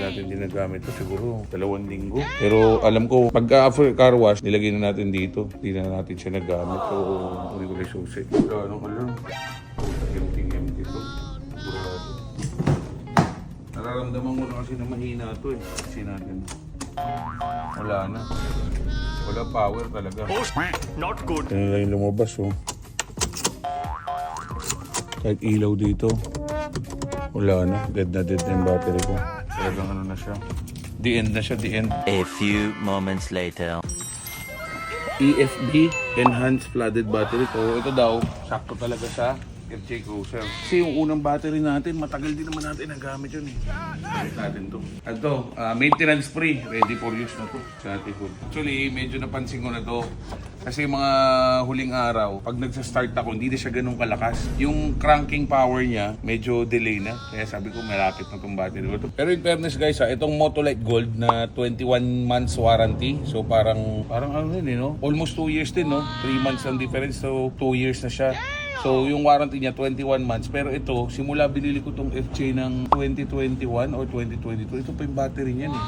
natin ginagamit ito siguro 2 linggo. Pero alam ko, pag after car wash, nilagay na natin dito. Hindi na natin siya nagamit. So, hindi ko na susi. Ano ko lang. Empty ito. Sigurado. Nararamdaman mo na kasi na mahina ito eh. Kasi natin. Wala na. Wala power talaga. Not good. Ano lang yung lumabas oh. Kahit ilaw dito. Wala na. Dead na yung battery ko. Talagang ano na siya. The end na siya, the end. A few moments later. EFB, Enhanced Flooded Battery. So ito daw, sakto talaga sa FJ Cruiser. Kasi yung unang battery natin, matagal din naman natin nagamit yun eh. Gamit natin to. Ito, maintenance free. Ready for use na to sa ating hood. Actually, medyo napansin ko na to. Kasi mga huling araw, pag nagsa-start ako, hindi na siya ganun kalakas. Yung cranking power niya, medyo delay na. Kaya sabi ko, malapit na itong battery ko. Pero in fairness guys, itong Motolite Gold na 21 months warranty. So parang ano yun eh, no? Almost 2 years din, no? 3 months ang difference, so 2 years na siya. So yung warranty niya 21 months, pero ito simula binili ko tong FJ ng 2021 or 2022, ito pa yung battery niyan eh.